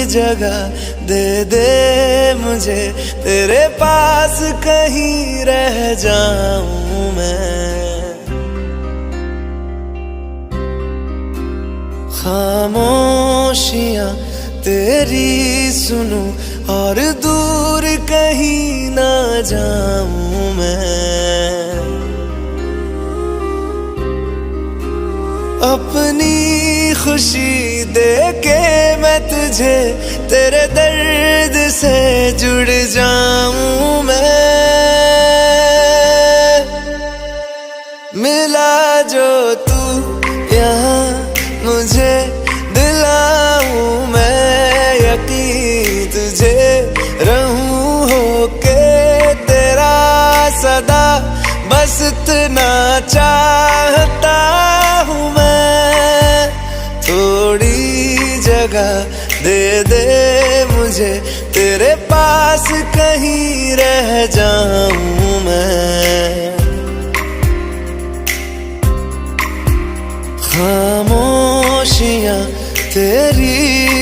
जगह दे दे मुझे, तेरे पास कहीं रह जाऊं मैं। खामोशियां तेरी सुनूं और दूर कहीं ना जाऊं मैं। अपनी खुशी दे के मैं तुझे, तेरे दर्द से जुड़ जाऊं मैं। मिला जो तू यहाँ मुझे, दिलाऊं मैं यकीन तुझे, रहूं होके तेरा सदा, बस इतना चाहता हूँ मैं। थोड़ी जगह दे दे मुझे, तेरे पास कहीं रह जाऊं मैं। खामोशियां तेरी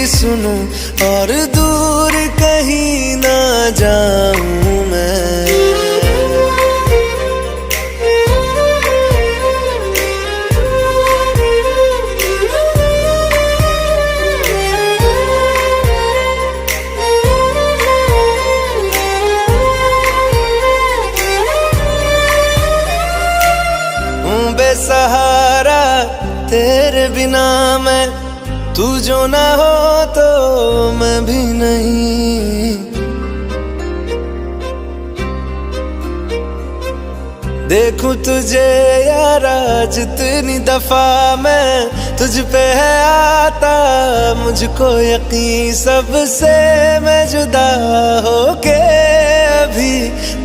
सुनूं और दूर कहीं ना जाऊं मैं। बेसहारा तेरे बिना मैं, तू जो ना हो तो मैं भी नहीं। देखूं तुझे यारा जितनी दफा मैं, तुझ पे है आता मुझको यकीन, सबसे मैं जुदा होके अभी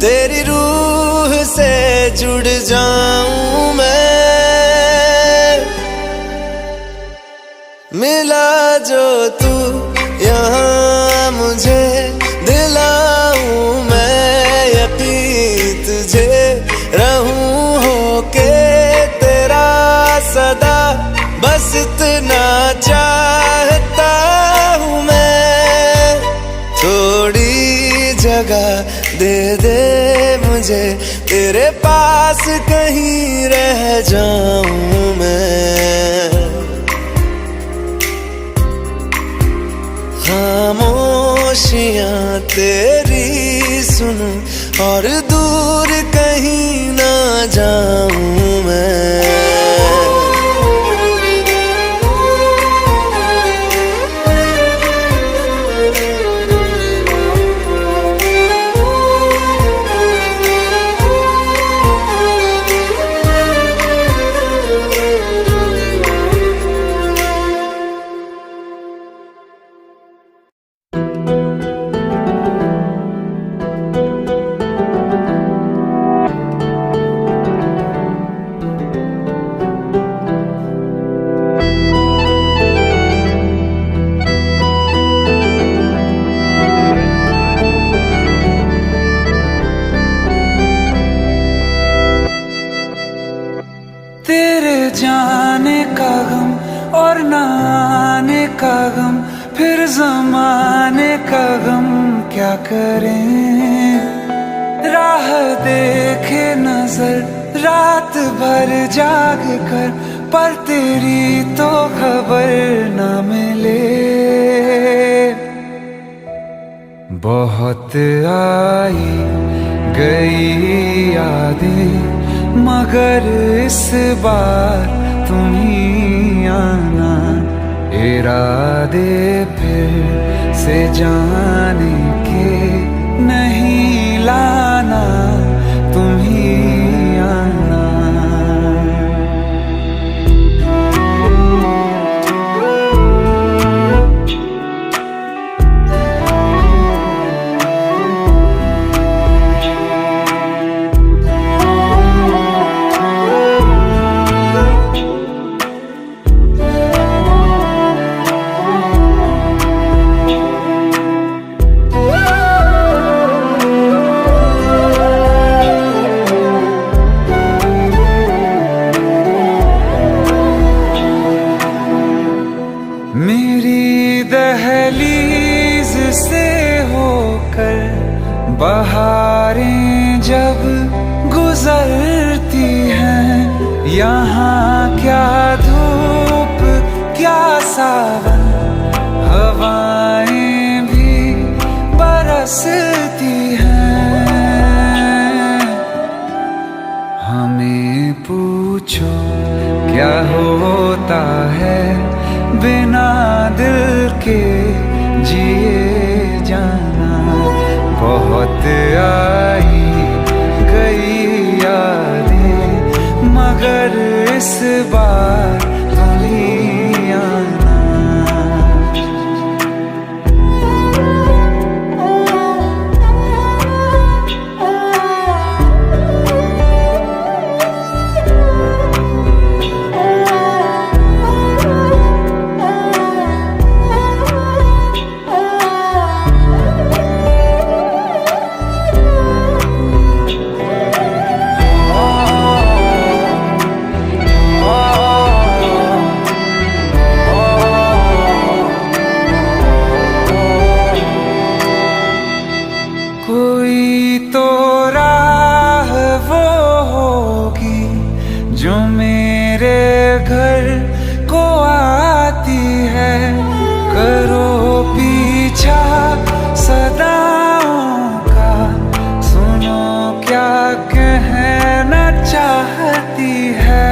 तेरी रूह से जुड़ जाऊं मैं। मिला जो तू यहाँ मुझे, दिलाऊं मैं यकीन तुझे, रहूं होके तेरा सदा, बस इतना चाहता हूँ मैं। थोड़ी जगह दे दे मुझे, तेरे पास कहीं रह जाऊं मैं। खामोशियां तेरी सुनूं और दूर कहीं ना जाऊं मैं। जाने का गम और न आने का गम, फिर ज़माने का गम क्या करें। राह देखे नजर रात भर जाग कर, पर तेरी तो खबर न मिले। बहुत आई गई यादें, मगर इस बार तुम ही आना। इरादे फिर से जाने के नहीं लाना, तुम ही आना। बहारें जब गुजरती हैं, यहाँ क्या धूप क्या सावन, हवाएं भी बरसती हैं। हमें पूछो क्या होता है बिना दिल के जिए जाना। बहुत आई गई यादें मगर इस बार तुम ही आना। कोई तो राह वो होगी जो मेरे घर को आती है। करो पीछा सदाओं का, सुनो क्या कहना चाहती है।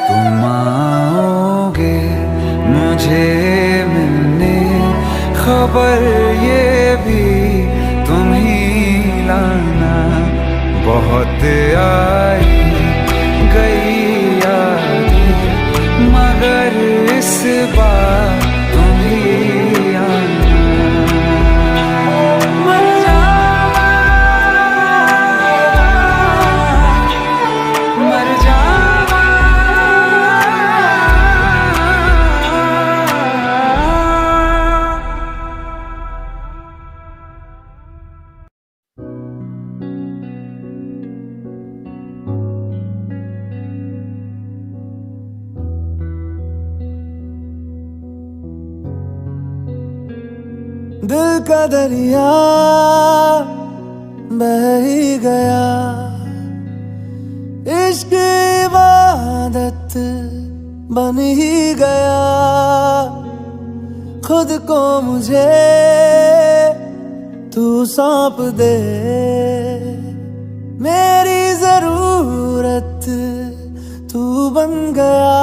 तुम आओगे मुझे मिलने, खबर ये भी तुम ही लाना। बहुत आई गई यादें मगर इस बार तुम ही आना। मर जावा, मर जावा। दिल का दरिया बह ही गया, इश्क इबादत बन ही गया। खुद को मुझे तू सौंप दे, मेरी जरूरत तू बन गया।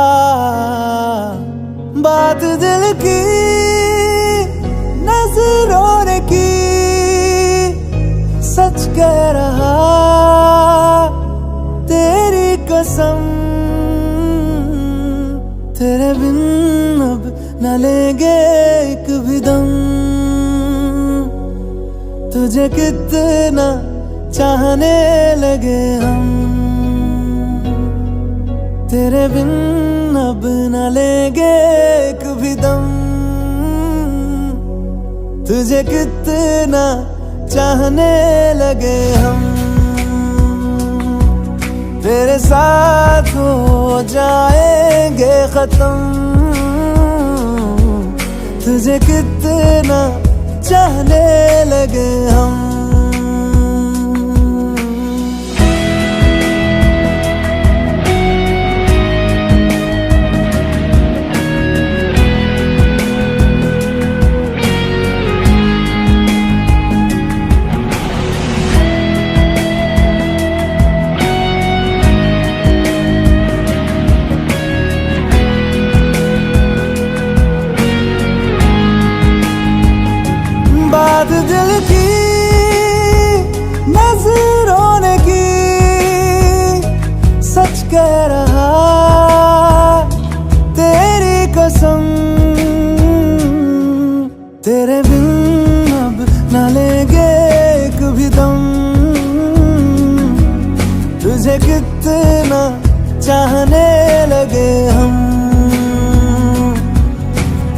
बात दिल की नजरों ने की, सच कह रहा तेरी कसम। तेरे बिन अब न लेंगे एक भी दम। तुझे कितना चाहने लगे हम, तेरे बिन अब न लेंगे एक भी दम। तुझे कितना चाहने लगे हम, तेरे साथ हो जाएंगे खत्म। तुझे कितना चाहने लगे हम। बात दिल की नजरों ने की, सच कह रहा तेरी कसम। तेरे बिन अब न लेंगे एक भी दम। तुझे कितना चाहने लगे हम,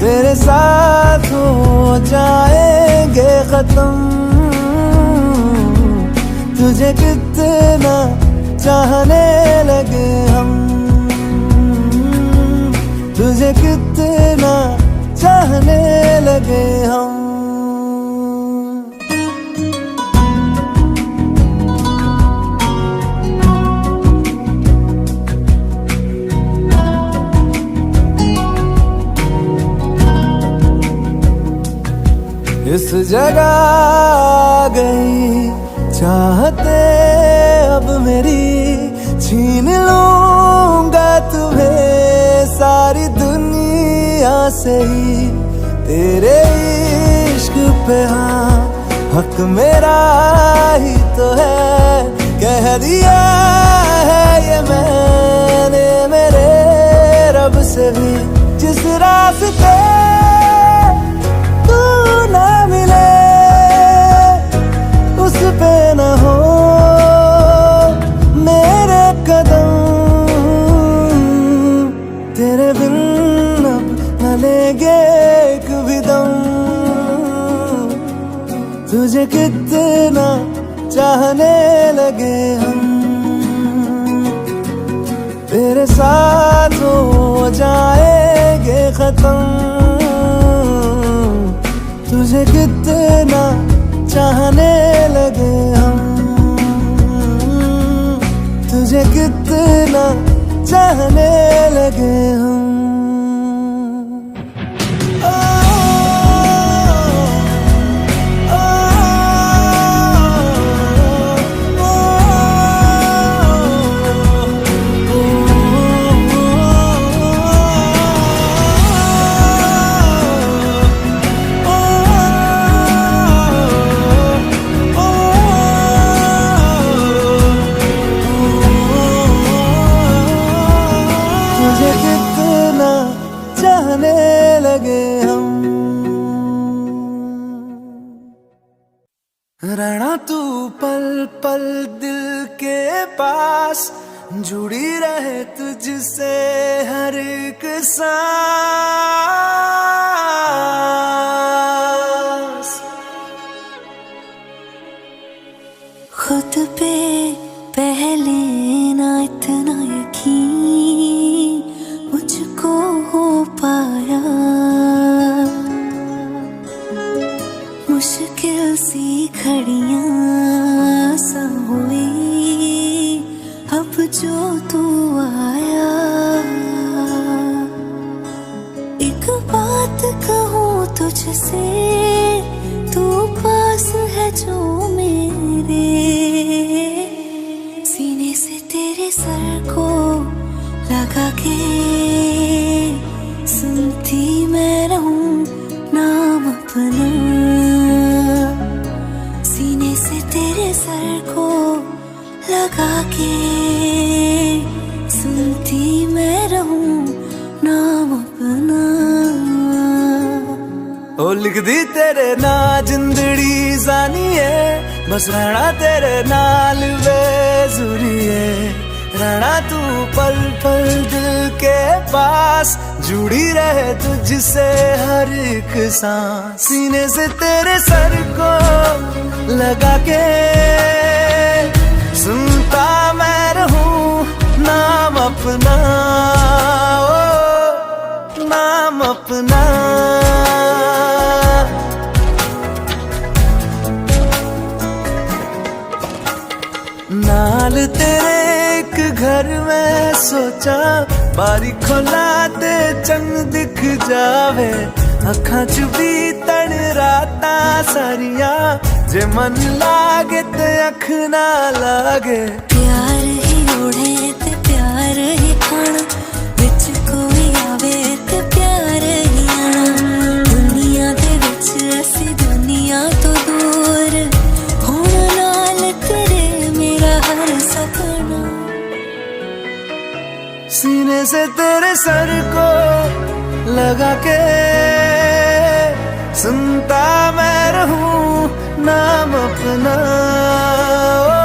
तेरे साथ हो जाएंगे खत्म। तुझे कितना चाहने लगे हम, तुझे कितना चाहने लगे हम। इस जगह आ गई चाहते अब मेरी, छीन लूंगा तुम्हें सारी दुनिया से ही। तेरे इश्क पे हाँ हक मेरा ही तो है, कह दिया है ये मैंने मेरे रब से भी। जिस रास्ते तू ना मिले उस पे न हो मेरे कदम, तेरे बिन अब न लेंगे एक भी दम। तुझे कितना चाहने लगे हम, तेरे साथ हो जाएंगे खत्म। तुझे कितना चाहने लगे हम, तुझे कितना चाहने लगे हम। चाहने लगे हम। रहना तू पल पल दिल के पास, जुड़ी रहे तुझसे हर एक सांस। खुद पे पहले ना इतना यकीन मुझको हो पाया, मुश्किल सी घड़ियां सा हुई अब जो तू आया। एक बात कहूँ तुझसे, तू पास है जो मेरे, सीने से तेरे सर को लगा के सुनती मैं रहूं नाम अपना। सीने से तेरे सर को लगा के सुनती मैं रहूं नाम अपना। ओ लिख दी तेरे ना जिंदड़ी जानी है, बस रहना तेरे नाल बेजुरी है। रहना तू पल पल दिल के पास, जुड़ी रहे तुझसे हर एक सांस। सीने से तेरे सर को लगा के सुनता मैं रहूं नाम अपना, ओ नाम अपना। नाल तेरे एक घर में सोचा, बारी खोला ते चंग दिख जावे। अखां च भी तन राता सारिया, जे मन लागे ते अख ना लागे। प्यार ही ओढ़े ते प्यार ही खाना, विच कोई आवे ते प्यार ही आना। दुनिया दे विच असी दुनिया तो दूर, होना नाल तेरे मेरा हर सपना। सीने से तेरे सर को लगा के सुनता मैं रहूं नाम अपना, ओ।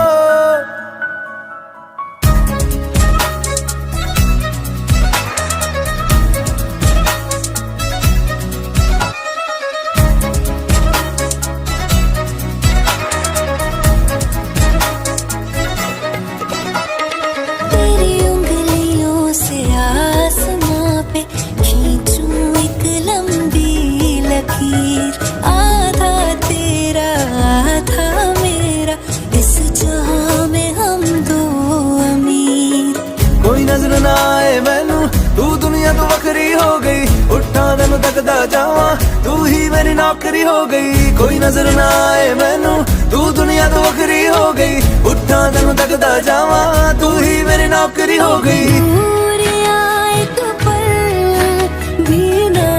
तेरी उंगलियों से आसमां पे खींचूं एक लंबी लकीर। आधा तेरा आधा मेरा, इस जहां में हम दो अमीर। कोई नजर ना आए मैनू, तू दुनिया तो वखरी हो गई। उठ उठा तेनू तकदा जावां, तू ही मेरी नौकरी हो गई। कोई नजर ना आए मैनू, तू दुनिया तो वखरी हो गई। उठा तेनू तकदा जावां, तू ही मेरी नौकरी हो गई। दूर आए तो पल भी ना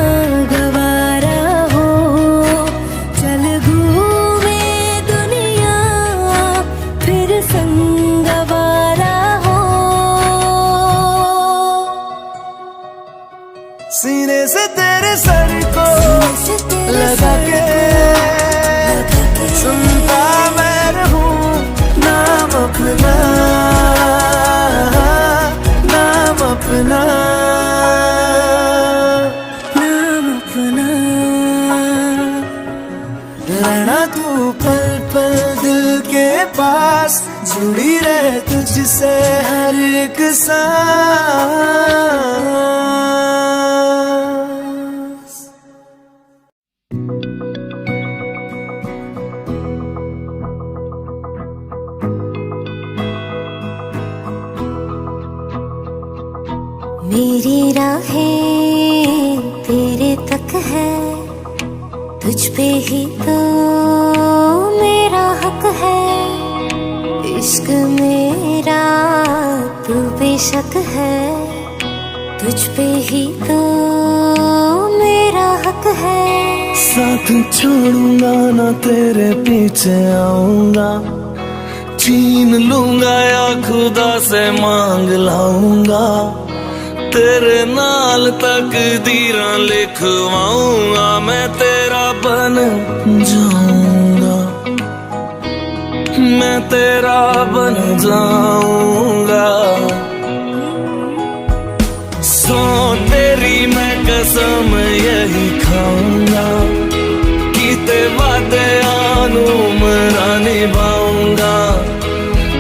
गवारा हो, चल घूमे दुनिया फिर संगवारा हो। सीने से तेरे सर को लगा के सुनता मैं रहूं नाम अपना, नाम अपना, नाम अपना। रहना तू पल पल दिल के पास, जुड़ी रहे तुझसे हर एक सांस। मेरी राहें तेरे तक है, तुझ पे ही तो मेरा हक है। इश्क मेरा तू बेशक है, तुझ पे ही तो मेरा हक है। साथ छोड़ूंगा ना तेरे पीछे आऊंगा, छीन लूंगा या खुदा से मांग लाऊंगा। तेरे नाल तकदीरां लिखवाऊंगा, मैं तेरा बन जाऊंगा, मैं तेरा बन जाऊंगा। सो तेरी मैं कसम यही खाऊंगा, कीते वादे आनू मरा निभाऊंगा।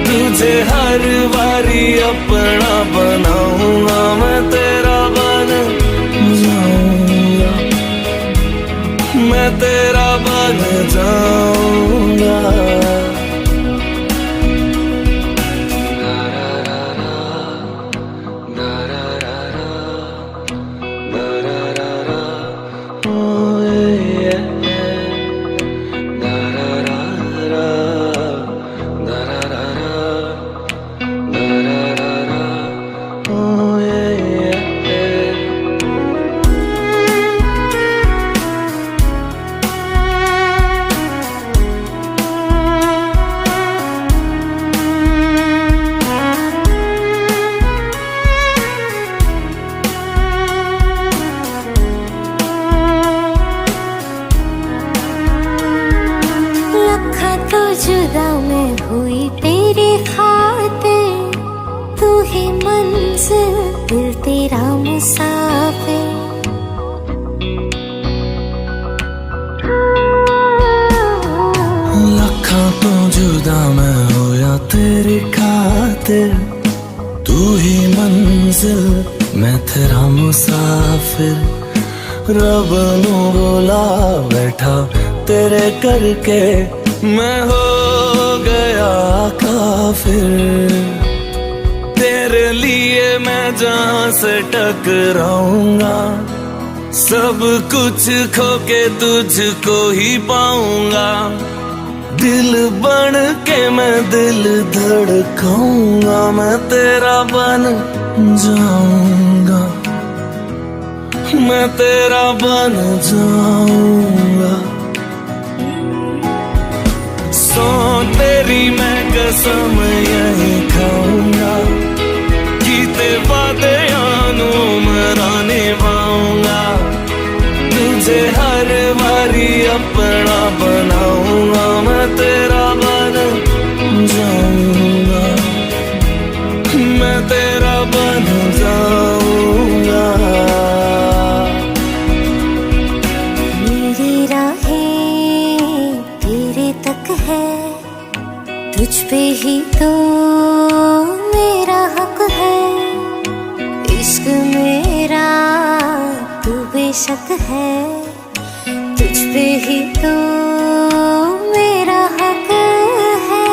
तुझे हर बारी अपना बनाऊंगा, मैं तेरा बन जाऊंगा, मैं तेरा बन जाऊंगा। जुदा मैं हुई तेरी खातिर, तू ही मंजिल दिल तेरा मुसाफिर। लखा तो जुदा मैं होया तेरी खातिर, तू ही मंजिल मैं तेरा मुसाफिर। रब नू बोला बैठा तेरे करके, मैं हो गया काफिर। तेरे लिए मैं जहां से टकराऊंगा, सब कुछ खो के तुझको ही पाऊंगा। दिल बन के मैं दिल धड़काऊंगा, मैं तेरा बन जाऊंगा, मैं तेरा बन जाऊंगा। सो तेरी मैं कसम यही खाऊंगा, कीते वादे आनू मरा निभाऊंगा। तुझे हर बारी अपना बनाऊंगा, मैं तेरा बन जाऊंगा, मैं तेरा बन जाऊंगा। मेरी राहें तेरे तक है, तुझ पे ही तो मेरा हक है। इश्क मेरा तू बेशक है, तुझ पे ही तो मेरा हक है।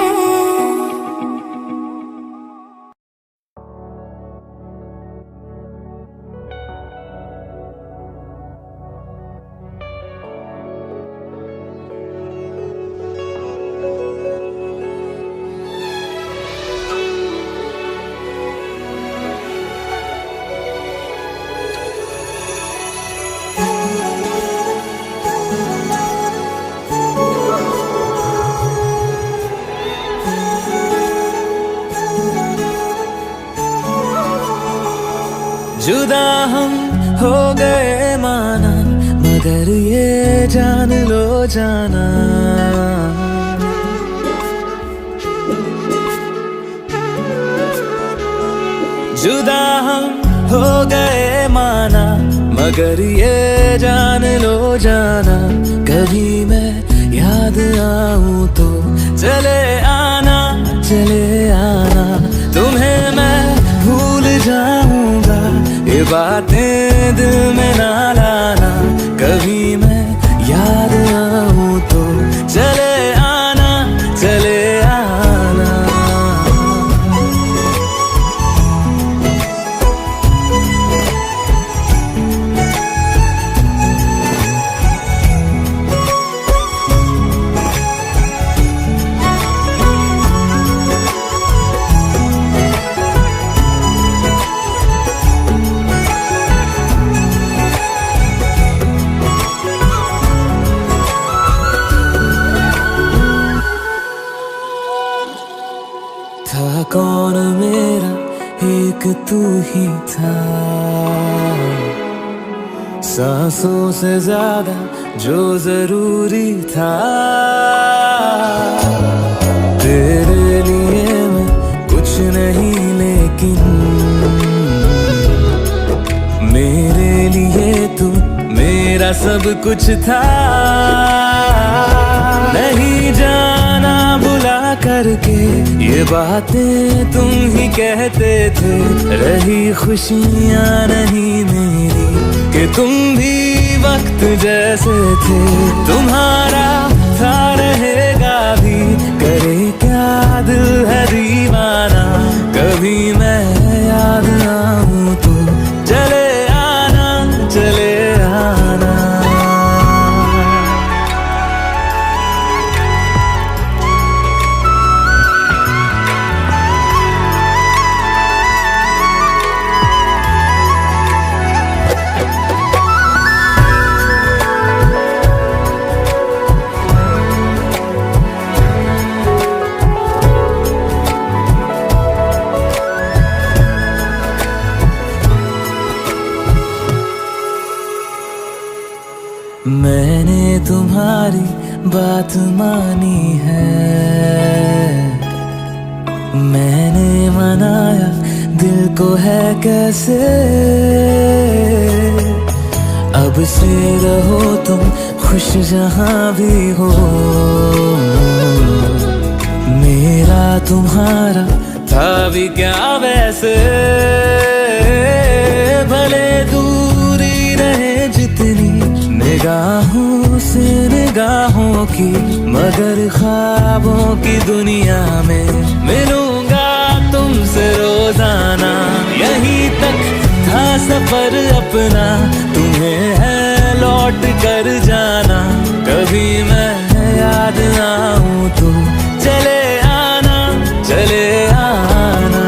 जुदा हम हो गए माना, मगर ये जान लो जाना, जुदा हम हो गए माना, मगर ये जान लो जाना, कभी मैं याद आऊं तो चले आना, चले आना, तुम्हें मैं भूल जाऊंगा, ये बातें दिल में ना लाना, कभी मैं याद आऊं तो चले आना, चले आना। था कौन मेरा एक तू ही था, सांसों से ज्यादा जो जरूरी था, तेरे लिए मैं कुछ नहीं लेकिन मेरे लिए तू मेरा सब कुछ था, नहीं जाना बुला करके ये बातें तुम ही कहते थे, रही खुशियाँ नहीं मेरी कि तुम भी वक्त जैसे थे, तुम्हारा था रहेगा भी, करे क्या दिल है दीवाना, कभी मैं याद आऊं तो चले आना, चले आना। मैंने तुम्हारी बात मानी है, मैंने मनाया दिल को है कैसे, अब से रहो तुम खुश जहां भी हो, मेरा तुम्हारा था भी क्या वैसे, भले दूरी रहे जितनी निगाहों से निगाहों की, मगर ख्वाबों की दुनिया में मिलूंगा तुमसे रोजाना, यहीं तक था सफर अपना, तुम्हें है लौट कर जाना, कभी मैं याद आऊं तो चले आना, चले आना।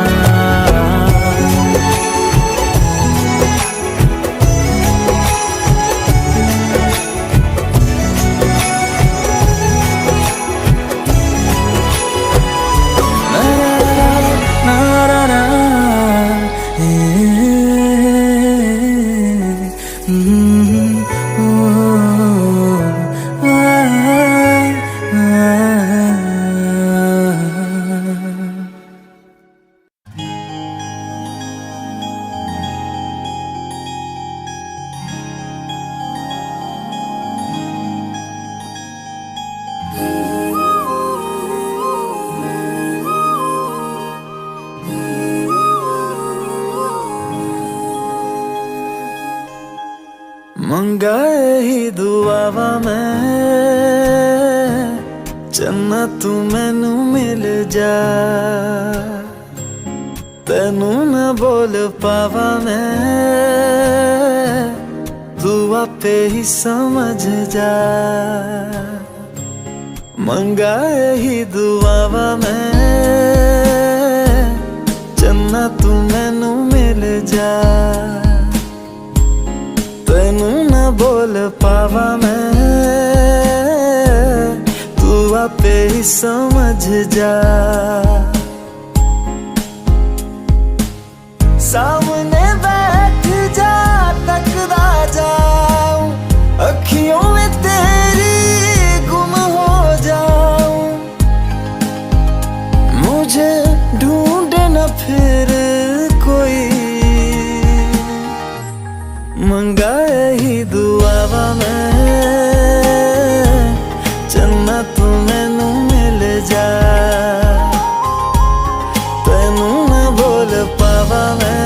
मंगाए ही दुआवा मैं जन्नत तू मैनू मिल जा, तेनू न बोल पावा मैं, तू आपे ही समझ जा, मंगाए ही दुआवा मैं जन्नत तू मैनू मिल जा, तेनू न बोल पावा मैं, तू आपे ही समझ जा, सामने बैठ मंगा ही दुआवा मैं चन्ना तू मैनू मिल जा तेनू ना बोल पावा मैं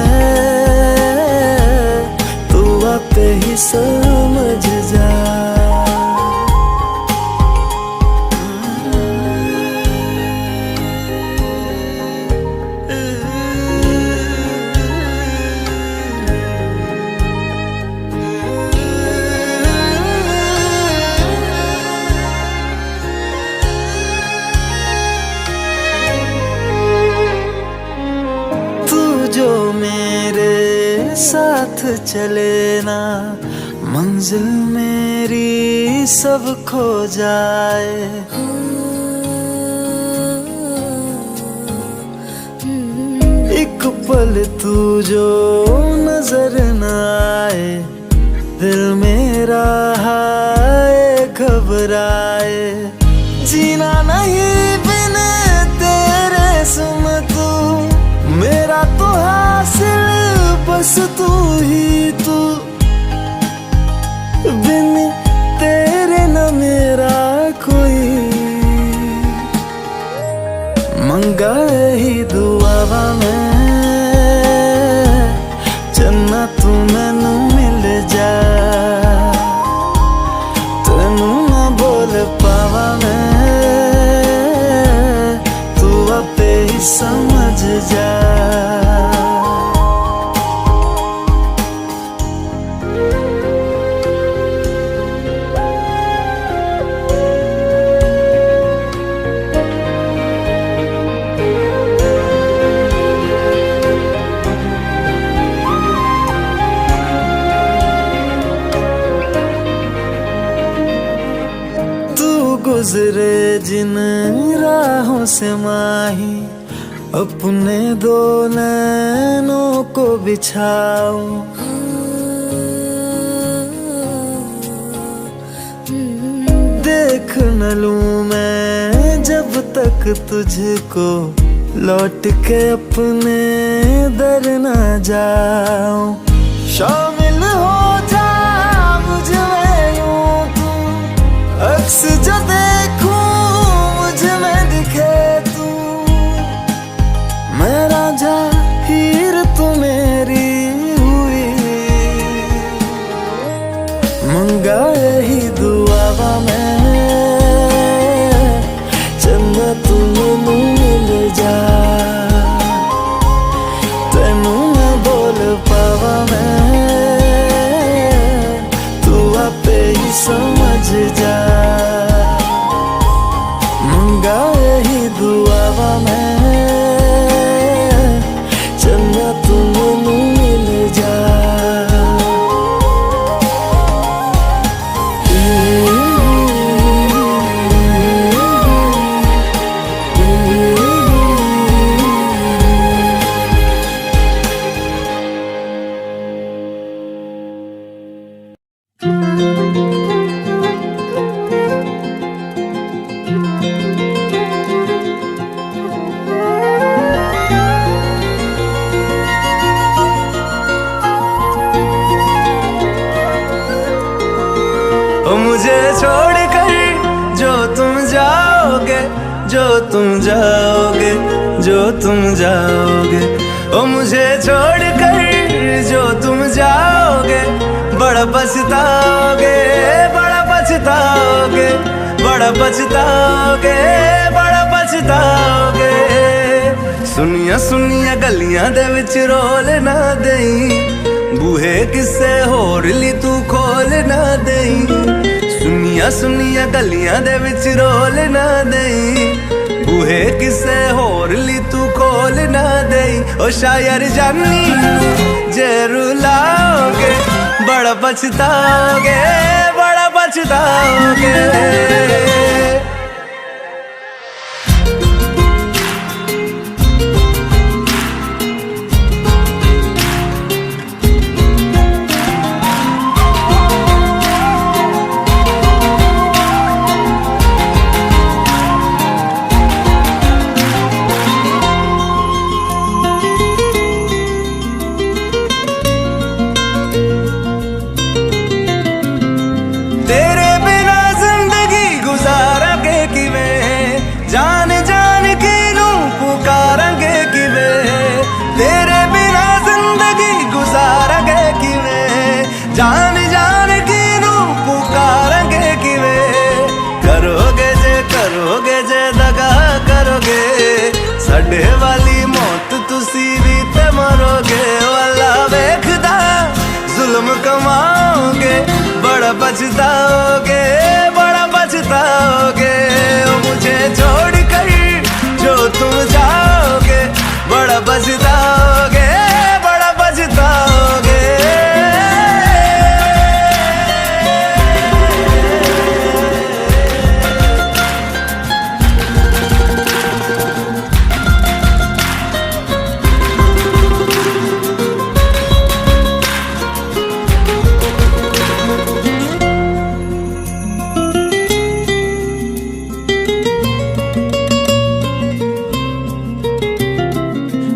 तू आपे ही समझ जा जो मेरे साथ चले ना मंजिल मेरी सब खो जाए एक पल तू जो नजर न आए दिल मेरा हाय घबराए जीना नहीं बिन तेरे सुन तू मेरा तो हासिल बस तू ही तू बिन तेरे न मेरा कोई मंगा ही दुआवा मैं चन्ना तू मैनू मिल जा तेनू ना बोल पावा मैं तू आपे ही समझ जा गुजरे जिन राहों से माही अपने दो नैनों को बिछाऊं देख न लूं मैं जब तक तुझको लौट के अपने दर न जाऊं शामिल हो जा मुझ में यूं तू अक्स जो देखूं मुझ में दिखे तू मैं राजा हीर तू मेरी हुई मंगा ही दुआवा मैं चन्ना तू मैनू मिल जा तेनू ना बोल पावा मैं तू आपे ही समझ जा मंगा ही दुआवा मैं चन्ना तू मैनू मिल जा मुझे छोड़कर जो तुम जाओगे जो तुम जाओगे जो तुम जाओगे ओ मुझे छोड़कर जो तुम जाओगे बड़ा पछताओगे बड़ा पछताओगे बड़ा पछताओगे बड़ा पछताओगे सुनिया सुनिया गलियां दे विच रोल ना देई बूहे किसे होर ली तू खोल ना देई सुनिया सुनिया गलियां दे विच रोल ना देई बूहे किसे होर ली तू खोल ना देई ओ शायर जानी जे रुलाओगे बड़ा पछताओगे बड़ा पछताओगे बूढ़े वाली मौत तुसी भी ते मरोगे वाला वेखदा जुल्म कमाओगे बड़ा पछताओगे बड़ा पछताओगे ओ मुझे छोड़ कर जो तुम जाओगे बड़ा पछताओगे बड़ा पछताओगे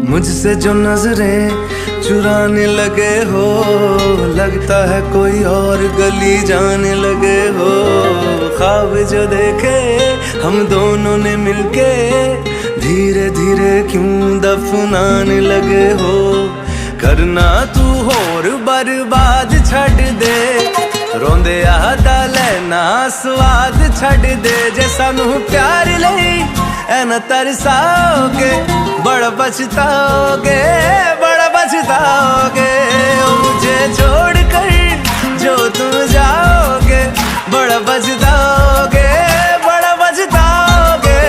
मुझसे जो नजरें चुराने लगे हो लगता है कोई और गली जाने लगे हो ख्वाब जो देखे हम दोनों ने मिलके धीरे धीरे क्यों दफनाने लगे हो करना तू होर बर्बाद छड़ दे रोंदे आदा लेना स्वाद छड़ दे जे सानू प्यार लई ऐना तरसाओगे बड़ा पछताओगे बड़ा पछताओगे ओ मुझे छोड़ कर जो तुम जाओगे बड़ा पछताओगे बड़ा पछताओगे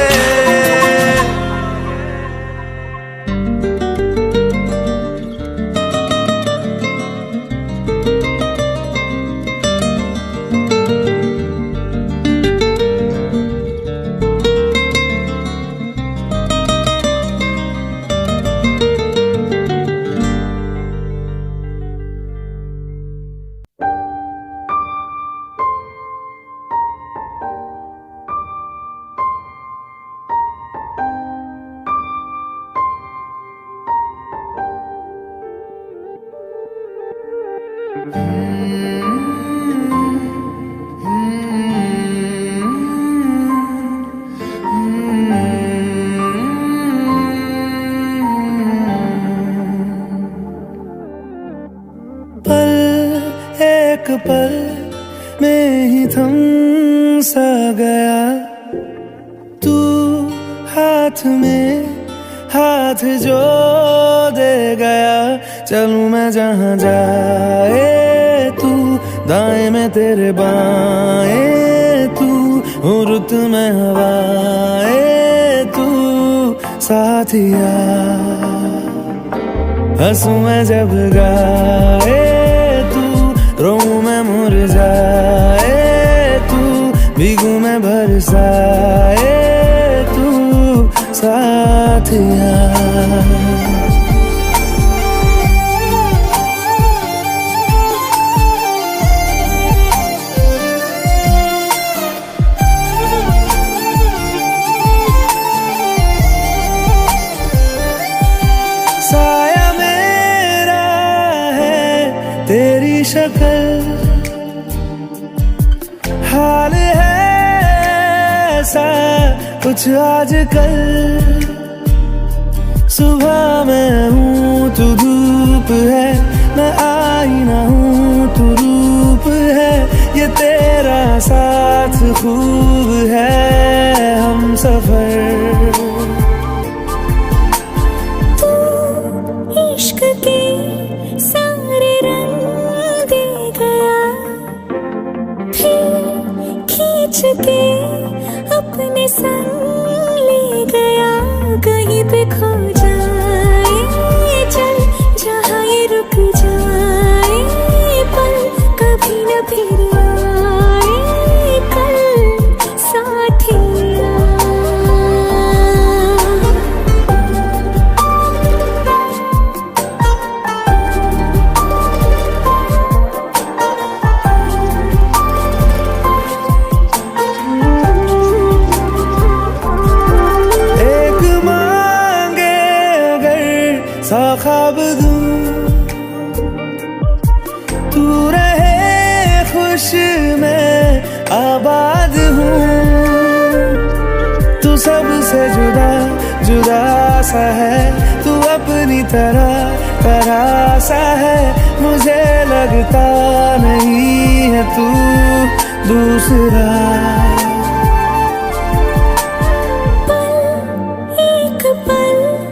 एक पल में ही थम सा गया तू हाथ में हाथ जो दे गया चलूं मैं जहां जाए तू दाएं में तेरे बाएं तू रुत में हवाएं तू साथिया हंसूं मैं जब गाए रोऊं मैं मुरझाए तू भीगू मैं बरसाए तू साथिया साया मेरा है तेरी शक्ल हाल है ऐसा कुछ आजकल सुबह मैं हूँ तू धूप है मैं आईना हूँ तू रूप है ये तेरा साथ खूब है हम सफर इश्क के सारे रंग दे गया फिर खींच के अपने संग ले गया कहीं पे खो जाए चल जहाँ ये रुक जाए पल कभी न फिर आए कल साथिया सा ख्वाब दूं तू रहे खुश मैं आबाद हूँ तू सबसे जुदा जुदा सा है तू अपनी तरह सा है मुझे लगता नहीं है तू दूसरा पल एक पल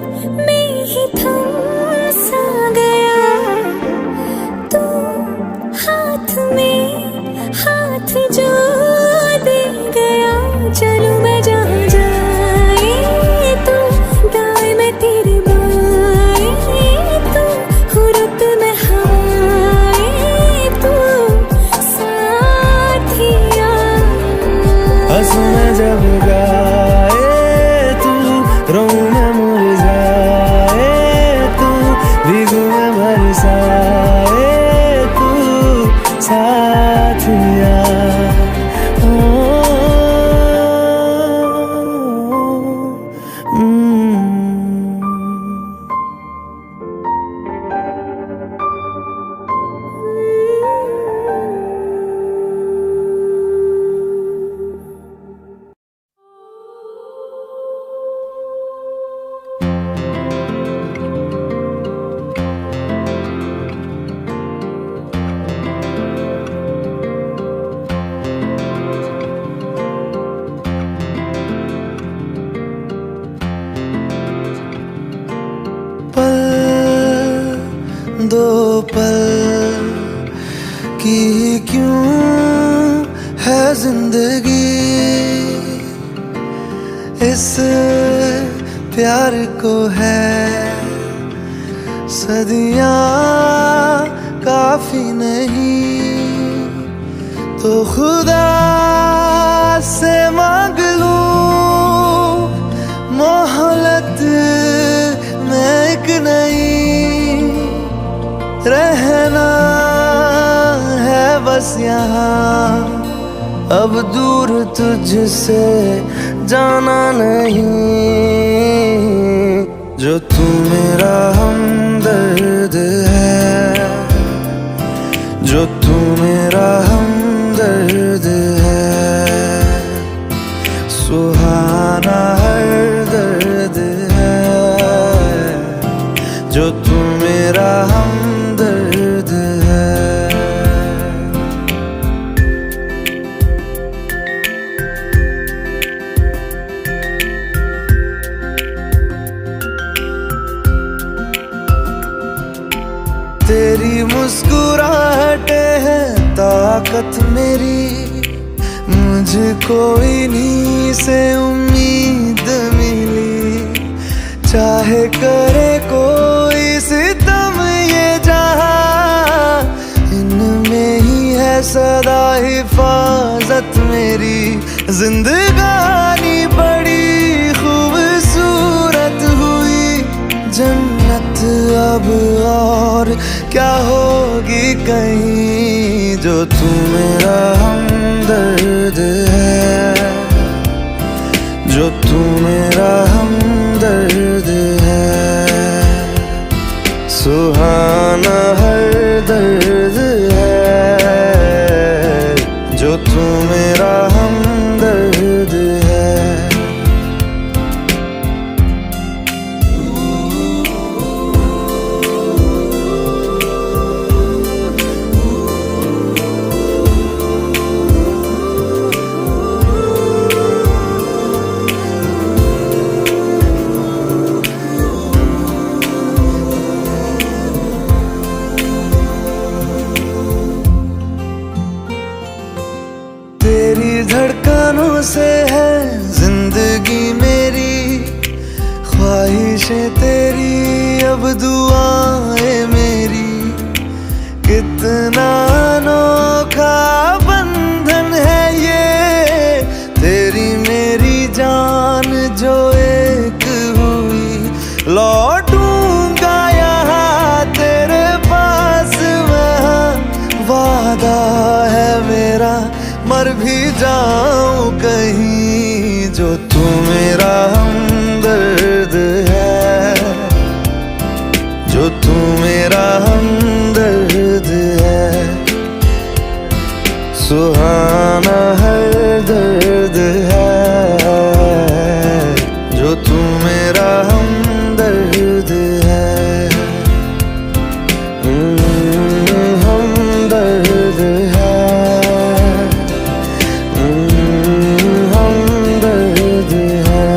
जब गाए तू, रोऊं मैं मुरझाए तू, भीगू मैं बरसाए तू, साथिया पल दो पल की क्यों है जिंदगी, इस प्यार को है सदियां काफी नहीं, तो खुदा से मांग लूं मोहलत में एक नहीं, रहना है बस यहाँ, अब दूर तुझसे जाना नहीं, जो तू मेरा हमदर्द है, जो तू मेरा हमदर्द है, सुहाना हर दर्द है, जो तू मेरा हमदर्द है। तेरी मुस्कुराहटें हैं ताकत मेरी, मुझको इन्हीं से उम्मीद मिली, चाहे करे कोई सितम ये जहां, इनमें ही है सदा हिफाजत मेरी, जिंदगानी बड़ी खूबसूरत हुई, जन्नत अब और क्या होगी कहीं, जो तू मेरा हमदर्द है, जो तू मेरा हमदर्द है, सुहाना हर दर्द है, जो तू मेरा हमदर्द है। तेरी धड़कनों से है जिंदगी मेरी, ख्वाहिशें तेरी अब दुआएं मेरी, कितना अनोखा बंधन है ये, तेरी मेरी जान जो एक हुई, लौटूंगा यहाँ तेरे पास मैं, वादा है मेरा मर भी जाऊं कहीं, जो तू मेरा हमदर्द है, जो तू मेरा हमदर्द है, सुहाना हर दर्द है, जो तू मेरा हमदर्द है, हमदर्द है, हमदर्द है।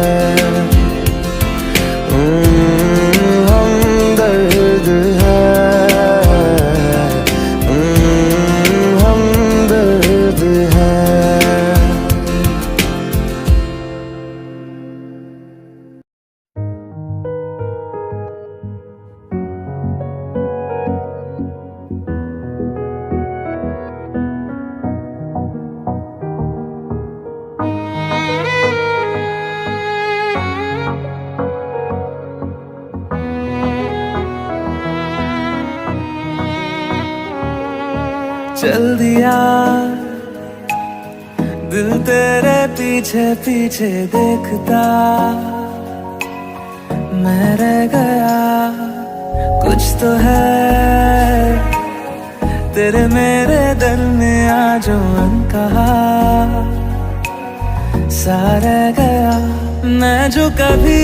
चल दिया दिल तेरे पीछे पीछे देखता मैं रह गया कुछ तो है तेरे मेरे दरमियां जो अनकहा सा रह गया मैं जो कभी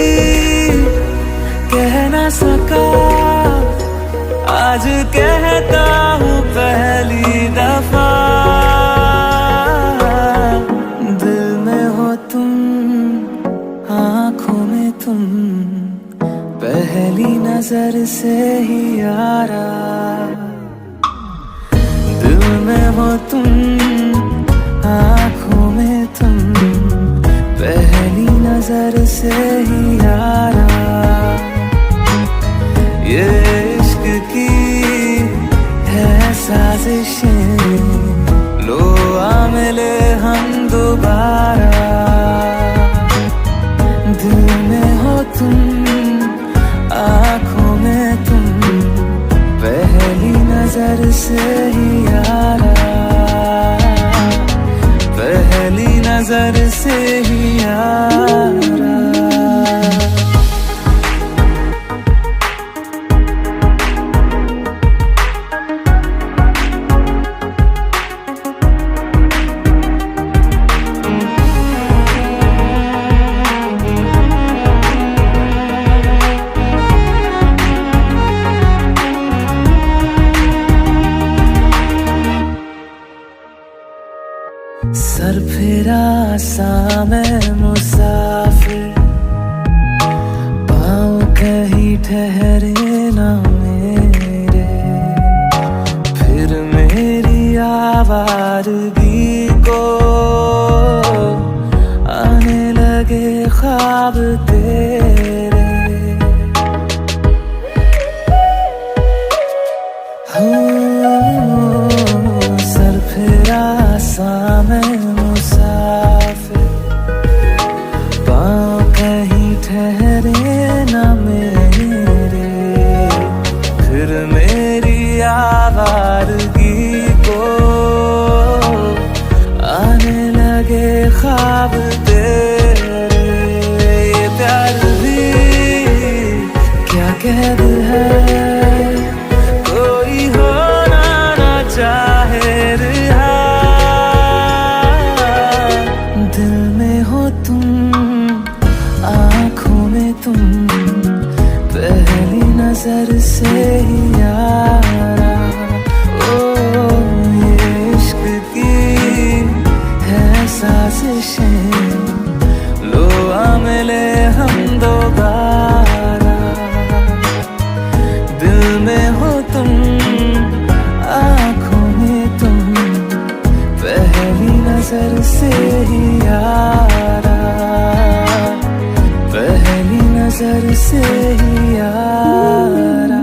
कह ना सका आज कहता हूँ पहली दफा दिल में हो तुम आँखों में तुम पहली नजर से ही यारा दिल में हो तुम आँखों में तुम पहली नजर से ही यारा ये इश्क की है साजिशें लो आ मिले हम दोबारा दिल में हो तुम आँखों में तुम पहली नजर से ही यारा पहली नजर से ही यारा सर फिरा सा मैं मुसाफिर पाँव कहीं ठहरे ना मेरे फिर मेरी आवारगी को आने लगे ख्वाब तेरे सर फिरा सा मैं मुसाफिर पाँव कहीं ठहरे न मेरे फिर मेरी आवारगी को आने लगे ख्वाब तेरे ये प्यार भी क्या कैद है कोई होना ना चाहे रिहा दिल में हो तुम आँखों में तुम पहली नजर से ही यारा ओ ये इश्क की है साजिशें लो आ मिले हम दोबारा दिल में हो तुम आँखों में तुम पहली नजर से ही यारा पहली नजर से ही यारा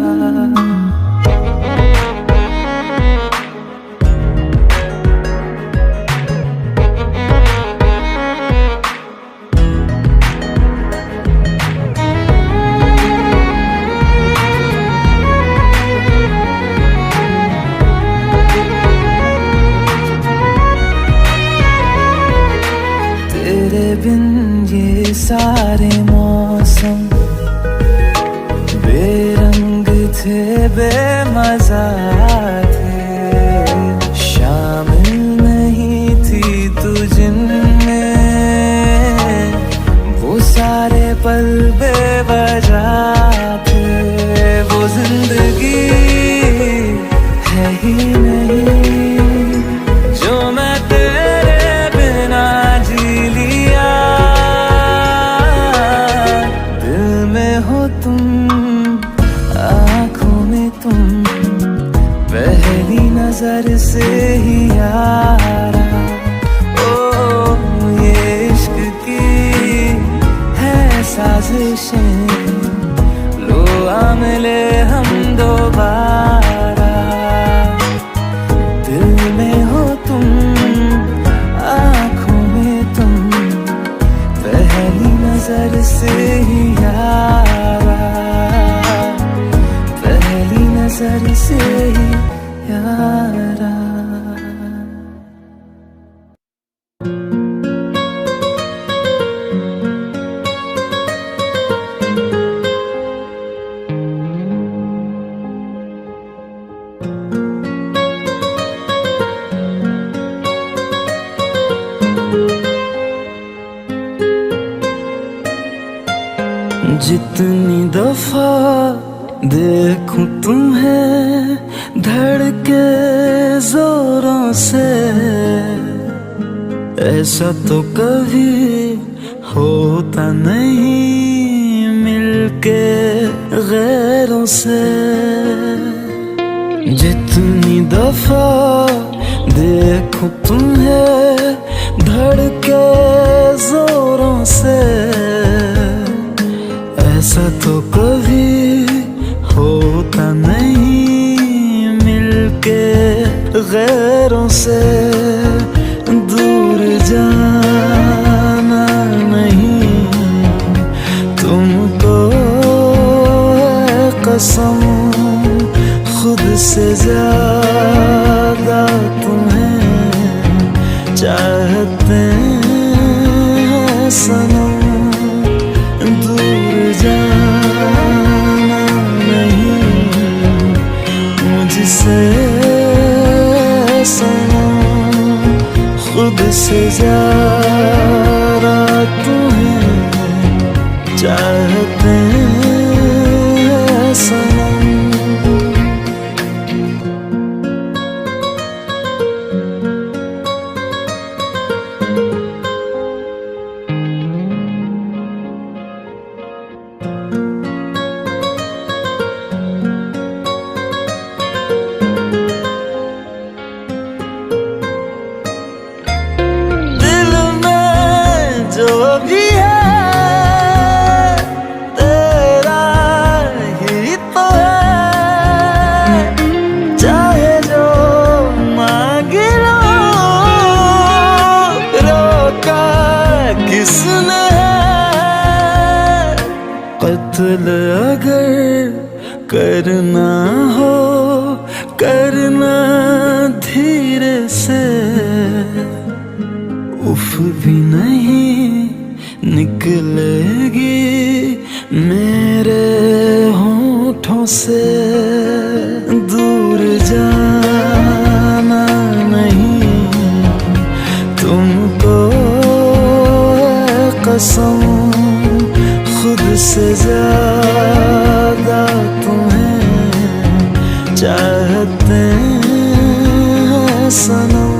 तेरे बिन ये सारे मौसम बेरंग थे बेमजा थे शामिल नहीं थी तू जिनमें वो सारे पल बेवजह थे वो जिंदगी है ही नहीं जो मैं तेरे बिना जी लिया दिल में हो तुम आँखों में तुम पहली नजर से ही यारा ओ ये इश्क की है साजिशें लो आ मिले हम दोबारा दिल में हो तुम आँखों में तुम पहली नजर से ही यारा पहली नजर से ही यारा जितनी दफा देखूं तुम्हें धड़के जोरों से, ऐसा तो कभी होता नहीं मिलके गैरों से। जितनी दफा देखूं तुम्हें धड़के जोरों से, ऐसा तो कभी होता नहीं मिलके गैरों से। दूर जाना नहीं तुमको है कसम, खुद से ज्यादा तुम्हें चाहते हैं सनम। दूर जाना नहीं मुझसे सनम, खुद से ज्यादा तुम्हें चाहते हैं सनम। जो भी है तेरा ही तो है, चाहे जो मांग लो, रोका किसने है। कत्ल अगर करना हो करना धीरे से, उफ भी नहीं निकलेगी मेरे होठों से। दूर जाना नहीं तुमको है कसम, खुद से ज्यादा तुम्हें चाहते हैं सनम।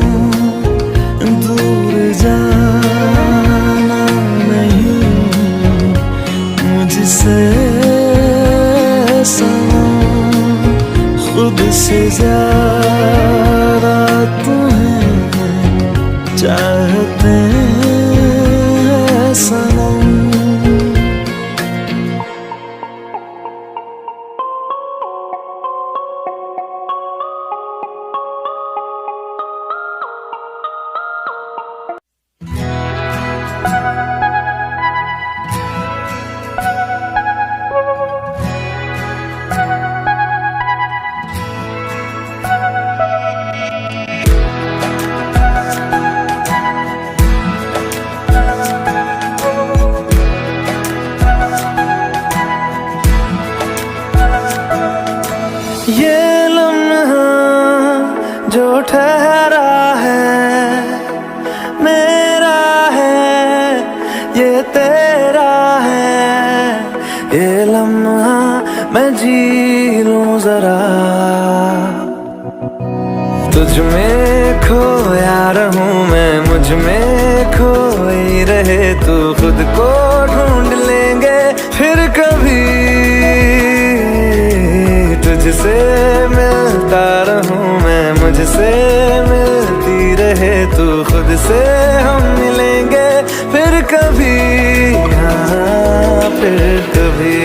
दूर जाना नहीं मुझसे सनम, खुद से ज्यादा तुम्हें चाहते हैं सनम। ये लम्हा जो ठहरा है मेरा है, ये तेरा है। ये लम्हा मैं जी लूं जरा, तुझ में खोया रहूं मैं, मुझ में खोई रहे तू। खुद को ढूंढ लेंगे फिर कभी, तुझसे मिलता रहूं मैं, मुझसे मिलती रहे तू। खुद से हम मिलेंगे फिर कभी, हाँ फिर कभी।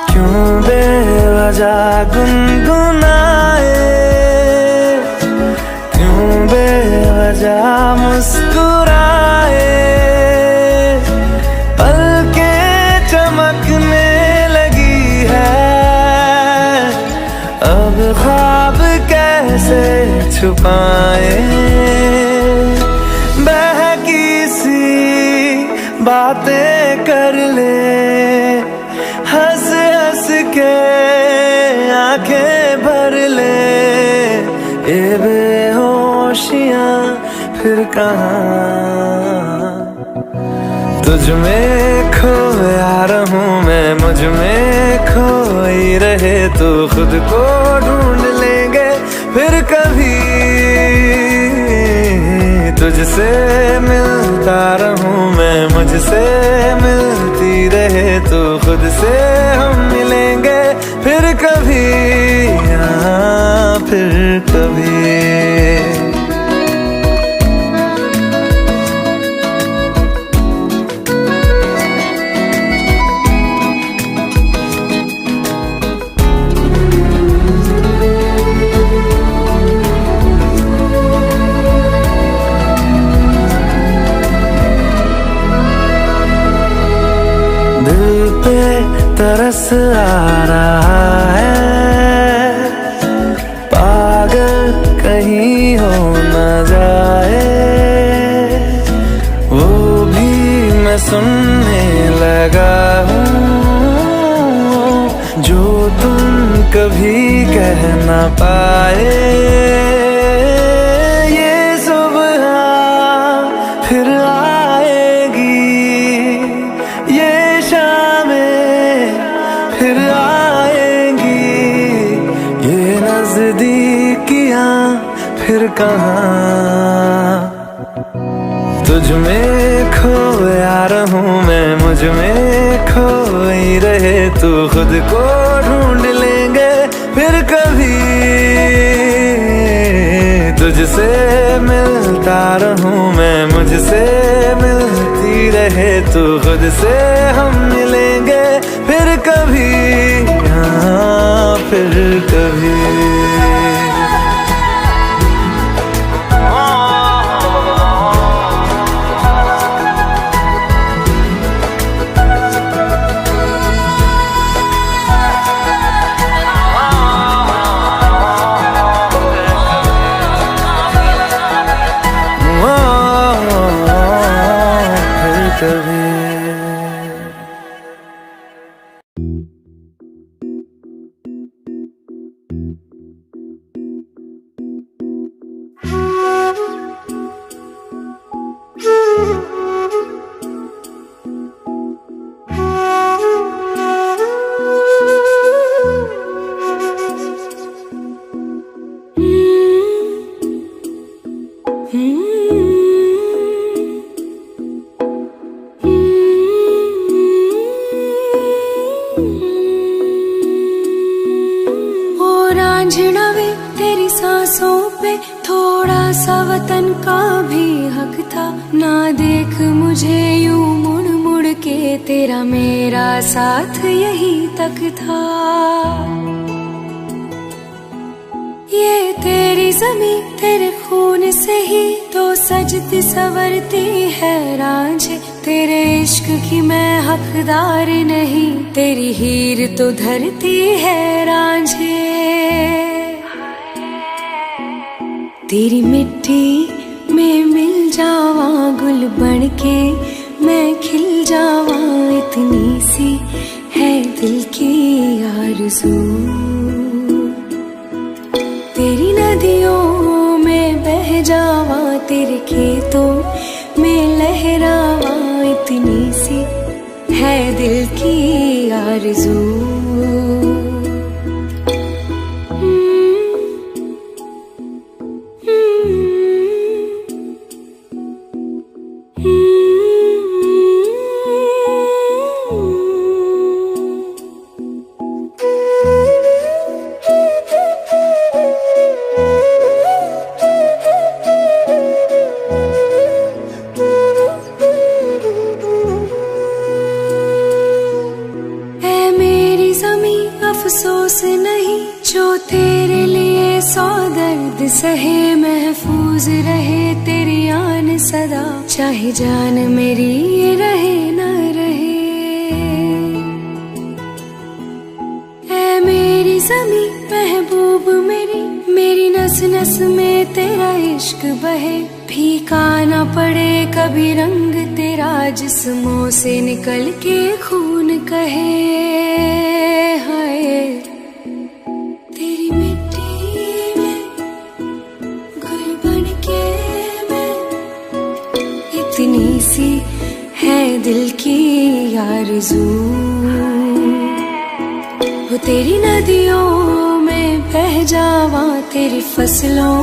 क्यों बेवजह गुनगुनाए छुपाए, बहकी सी बातें कर ले, हंस हंस के आंखें भर ले, ये बेहोशियां फिर कहाँ। तुझ में खोया रहूं मैं, मुझ में खोई रहे तू, खुद को ढूंढ लेंगे फिर कभी। तुझसे मिलता रहूं मैं, मुझसे मिलती रहे तू, खुद से हम मिलेंगे फिर कभी, हाँ फिर कभी। दिल पे तरस आ रहा है, पागल कहीं हो न जाए, वो भी मैं सुनने लगा हूँ जो तुम कभी कह न पाए। ये सुबह फिर आएगी, ये फिर आएंगी, ये नजदीकियां फिर कहाँ। तुझ में खोया रहूं मैं, मुझ में खोई रहे तू, खुद को ढूंढ लेंगे फिर कभी। तुझसे मिलता रहूं मैं, मुझसे मिलती रहे तू, खुद से हम मिलेंगे फिर कभी, हाँ फिर कभी। तेरी सांसों पे थोड़ा सा वतन का भी हक था, ना देख मुझे यूं मुड़ मुड़ के, तेरा मेरा साथ यही तक था। ये तेरी ज़मीं तेरे खून से ही तो सजती संवरती है रांझे, तेरे इश्क की मैं हकदार नहीं, तेरी हीर तो धरती है रांझे। तेरी मिट्टी में मिल जावा गुल बन के, मैं खिल जावा, इतनी सी है दिल की आरज़ू। तेरी नदियों में बह जावा, तेरे खेतों में लहरावा, इतनी सी है दिल की आरज़ू। अफसोस नहीं जो तेरे लिए सौ दर्द सहे, महफूज रहे तेरी आन सदा, चाहे जान मेरी रहे न रहे। ऐ मेरी ज़मीं महबूब मेरी, मेरी नस नस में इश्क बहे, फीका ना पड़े कभी रंग तेरा, जिस्मों से निकल के खून कहे। हाय तेरी मिट्टी में गुल बन के मैं, इतनी सी है दिल की आरज़ू, वो तेरी नदियों में बह जावा, तेरी फसलों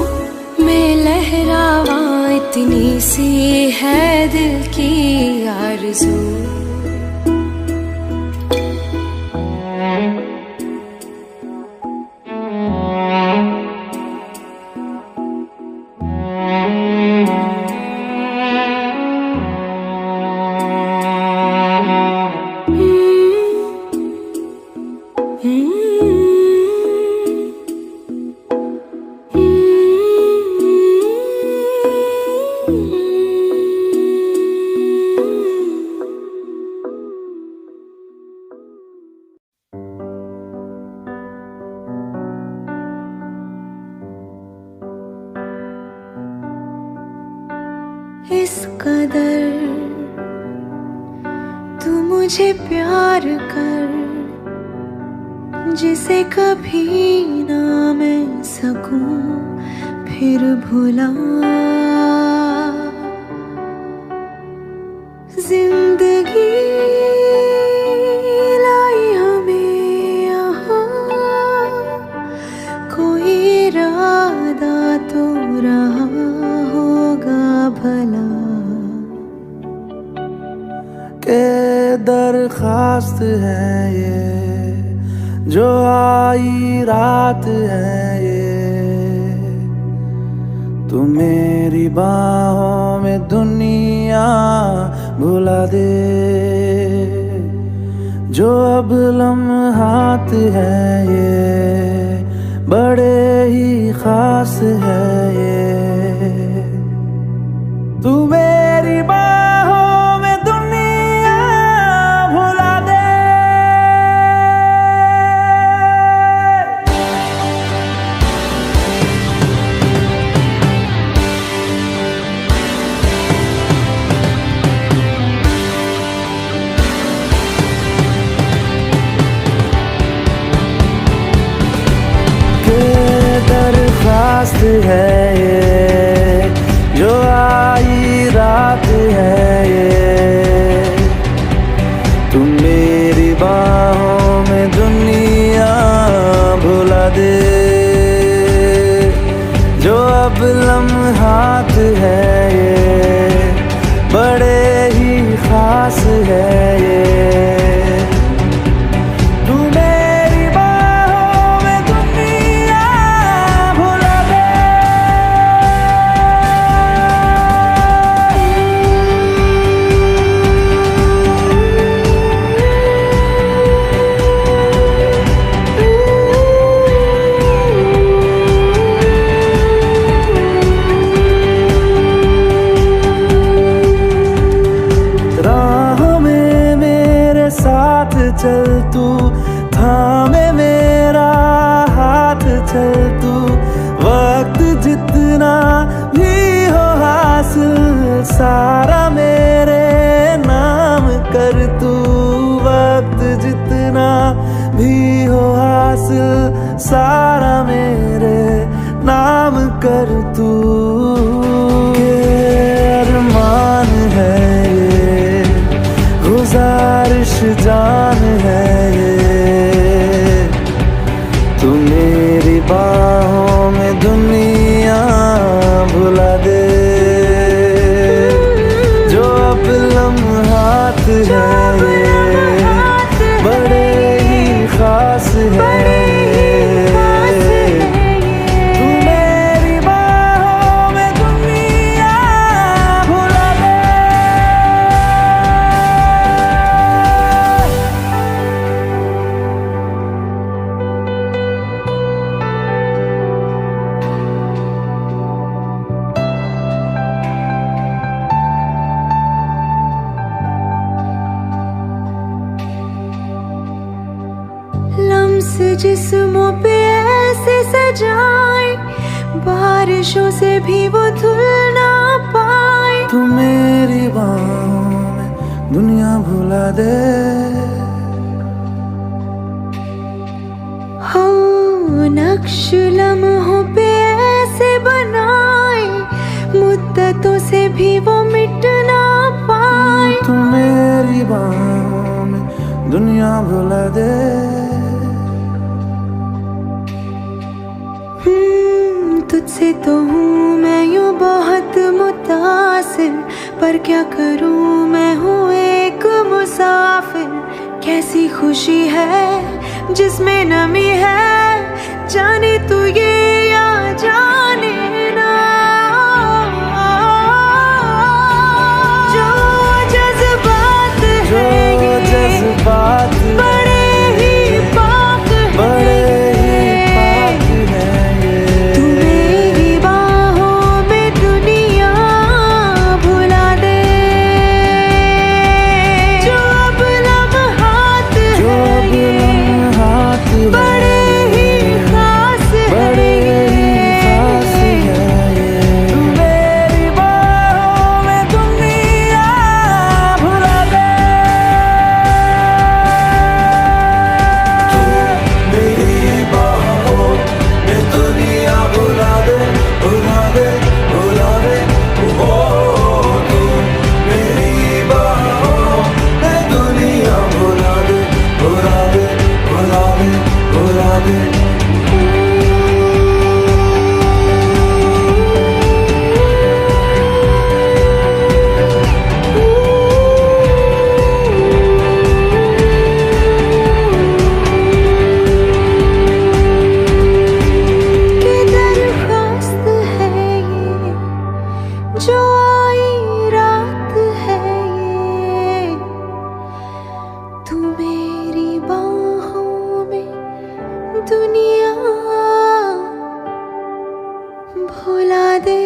में लहरावा, इतनी सी है दिल की आरज़ू। इस कदर तू मुझे प्यार कर, जिसे कभी ना मैं सकूं फिर भुला। जिंदगी लाई हमें यहाँ, कोई इरादा तो रहा होगा भला। के दरखास्त है ये जो आई रात है ये, तू मेरी बाहों में दुनिया भुला दे। जो अब लम्हात है ये बड़े ही खास है ये, तू मेरी बाहों में दुनिया भुला दे। दरखास्त है ये जो आई रात है ये, तू मेरी बाहों में दुनिया भुला दे। जो अब लम्हात है ये बड़े ही खास है ये, चल तू थामे मेरा हाथ, चल तू वक्त जितना भी हो हासिल सारा मेरे नाम कर तू। वक्त जितना भी हो हासिल सारा मेरे नाम कर तू। अरमान है ये गुजारिश जान है ये, तू मेरी बाहों में दुनिया भुला दे। जो अब लम्हात है ये बड़े ही खास है। लम्स जिस्मों पे ऐसे सजाए, बारिशों से भी वो धुल ना पाए। तू मेरी बाहों में दुनिया भुला दे। हम नक्श लम्हों पे ऐसे बनाए, मुद्दतों से भी वो मिट ना पाए। तू मेरी बाहों में दुनिया भुला दे। तुझसे तो हूँ मैं यूं बहुत मुतासिर, पर क्या करूँ मैं हूँ एक मुसाफिर। कैसी खुशी है जिसमें नमी है, जाने तू ये या जाने ना। जो जज्बात है ये बड़े ही पाक है। तू मेरी बाहों में दुनिया भुला दे। जो अब लम्हात है ये बड़े ही खास है ये। तू मेरी बाहों में दुनिया भुला दे। मेरी बाहों में दुनिया भुला दे, भुला दे, भुला दे। ओ तू मेरी बाहों में दुनिया भुला दे, भुला दे, भुला दे, भुला दे। कि दरख्वास्त है ये जो आई रात है ये। तू मेरी बाहों में दुनिया भुला दे।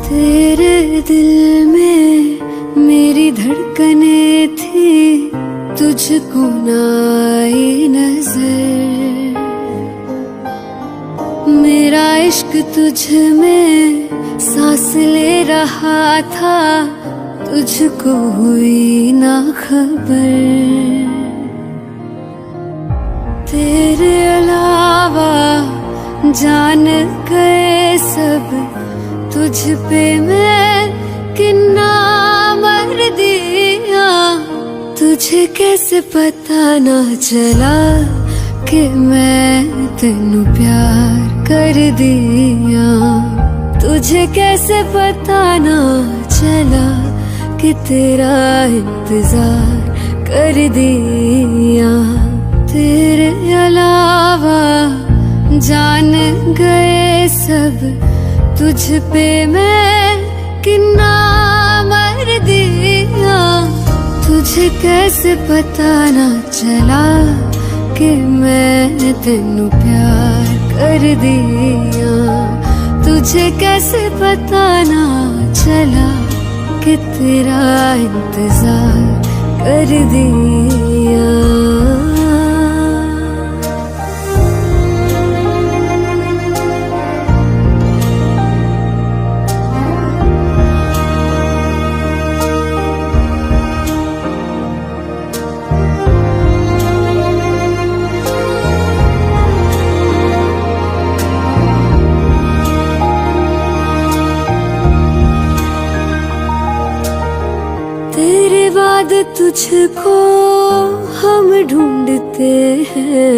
तेरे दिल में मेरी धड़कनें थी, तुझको ना आई नजर। मेरा इश्क तुझ में सांस ले रहा था, तुझको हुई ना खबर। तेरे अलावा जान गए सब, तुझ पे मैं किन्ना मर दिया। तुझे कैसे पता ना चला कि मैं तेनू प्यार कर दिया। तुझे कैसे पता ना चला कि तेरा इंतजार कर दिया। तेरे अलावा जान गए सब, तुझ पे मैं किन्ना मर दिया। तुझे कैसे पता ना चला कि मैं तेनू प्यार कर दिया। तुझे कैसे पता ना चला कि तेरा इंतजार कर दिया। तेरे बाद तुझको हम ढूंढते हैं,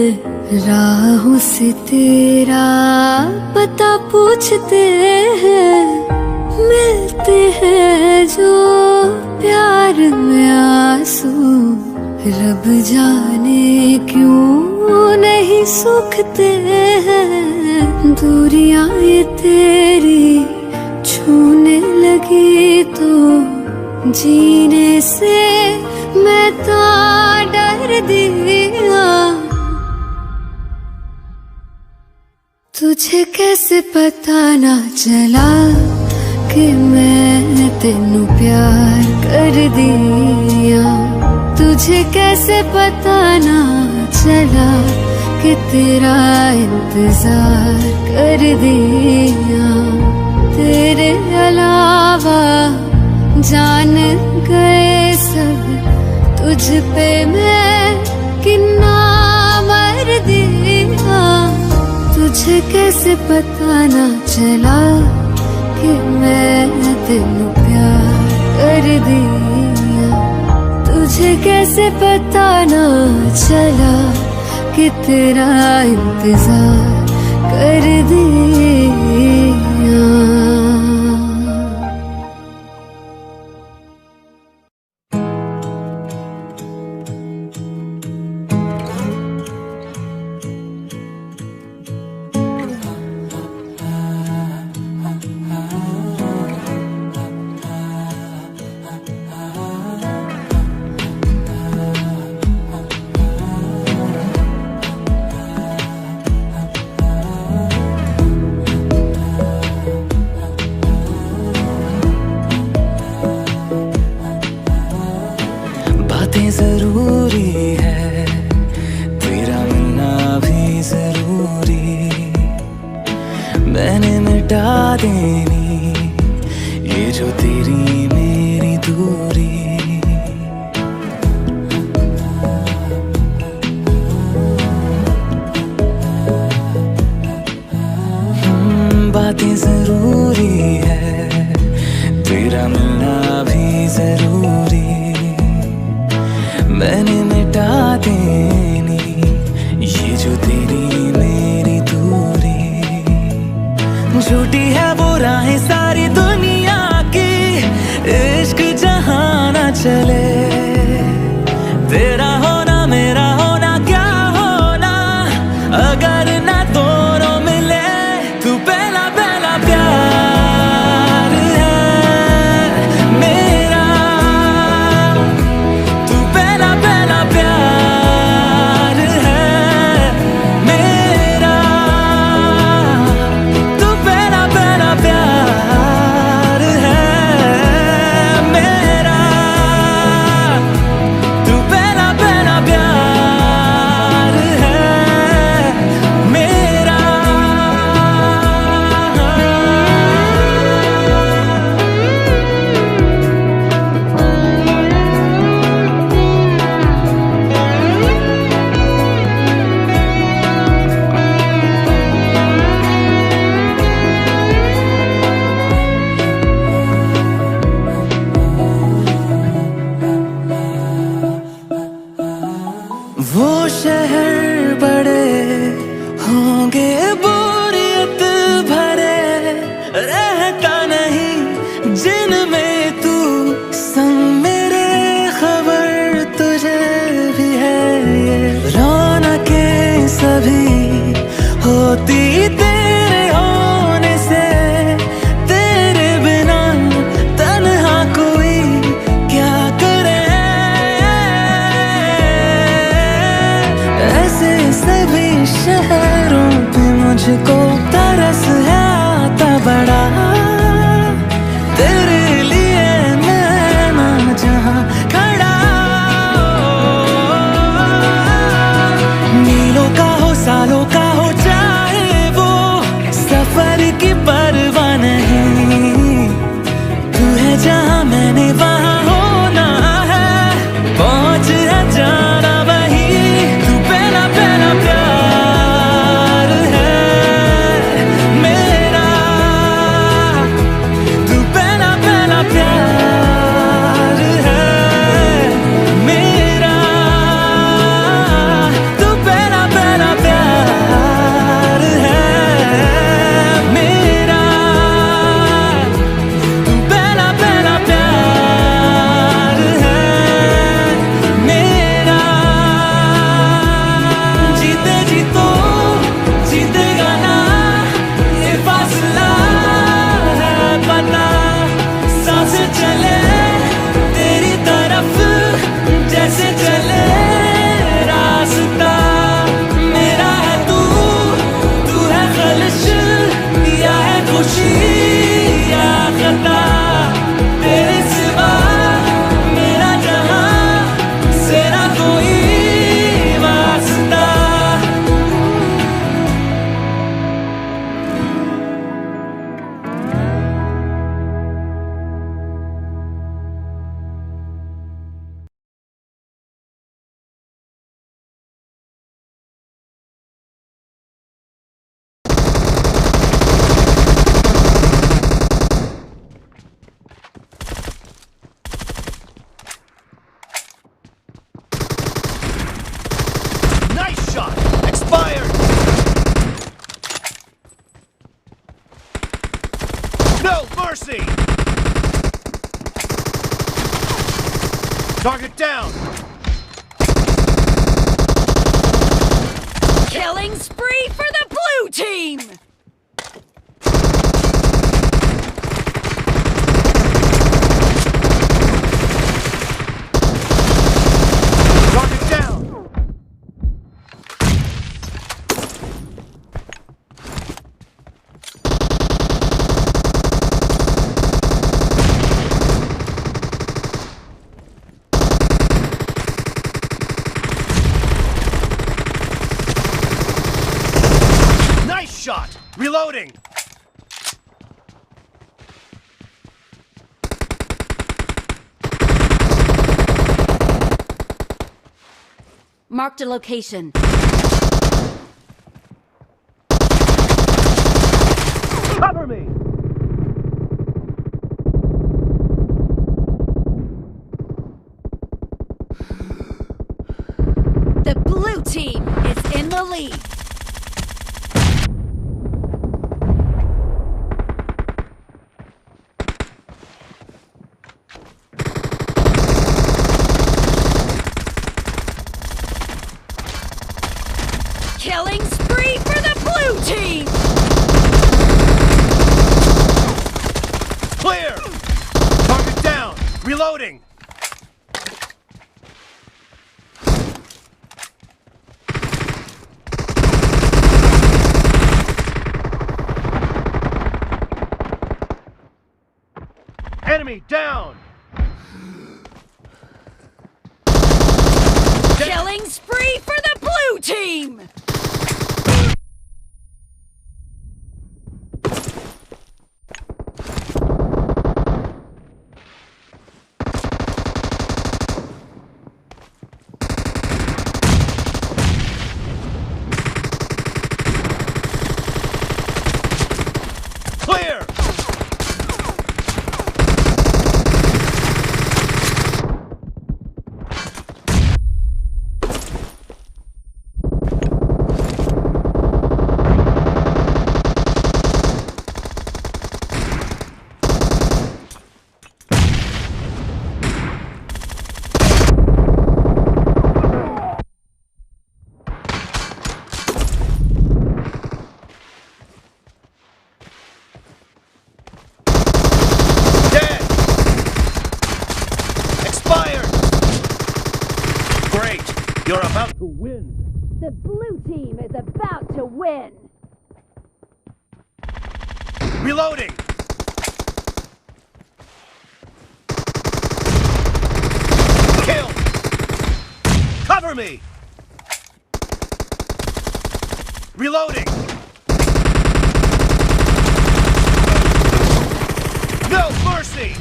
राहों से तेरा पता पूछते हैं। मिलते हैं जो प्यार में आंसू, रब जाने क्यों नहीं सूखते हैं। दूरियां ये तेरी छूने लगी तो जीने से मैं तो डर दिया। तुझे कैसे पता ना चला कि मैं तेनू प्यार कर दिया। तुझे कैसे पता ना चला कि तेरा इंतजार कर दिया। तेरे अलावा जान गए सब, तुझ पे मैं कितना मर दिया। तुझे कैसे पता ना चला कि मैं तेनू प्यार कर दिया। तुझे कैसे पता ना चला कि तेरा इंतजार कर दिया। जरूरी है, तेरा मिलना भी जरूरी। मैंने मिटा देनी ये जो तेरी मेरी दूरी। बातें जरूरी है, तेरा मिलना भी जरूरी। मैंने मिटा देनी ये जो तेरी मेरी दूरी। झूठी है वो राहें सारी दुनिया की, इश्क जहाँ ना चले। तेरा होना मेरा होना क्या होना, अगर ना दोनों मिले। तू पहला पहला प्यार है मेरा, तू पहला पहला प्यार है मेरा। तू पहला पहला प्यार है मेरा, तू पहला पहला प्यार है मेरा। वो शहर बड़े होंगे बोरियत भरे, रहता नहीं जिनमें तू संग मेरे। खबर तुझे भी है ये रौनकें सभी होती तेरे होने से। तेरे बिना तन्हा कोई क्या करे, ऐसे सभी शहरों पे मुझको तरस है आता बड़ा। तेरे लिए मैं ना जहाँ खड़ा, मीलों का हो सालों का हो चाहे वो, सफर की परवाह नहीं। तू है जहाँ मैंने वहाँ होना है, पहुँच है जाना वही। तू पहला पहला प्यार है Expired! No mercy! Target down! Killing spree for the blue team! Target down! Nice shot! Reloading! Marked a location. Cover me! The blue team is in the lead. Killing spree for the blue team! Clear! Target down! Reloading! Enemy down! Killing spree for the blue team! Clear! Dead! Expired! Great! You're about to win! The blue team is about to win! Reloading! Kill! Cover me! Reloading! No mercy!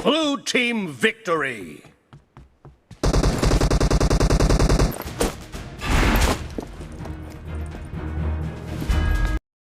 Blue team victory!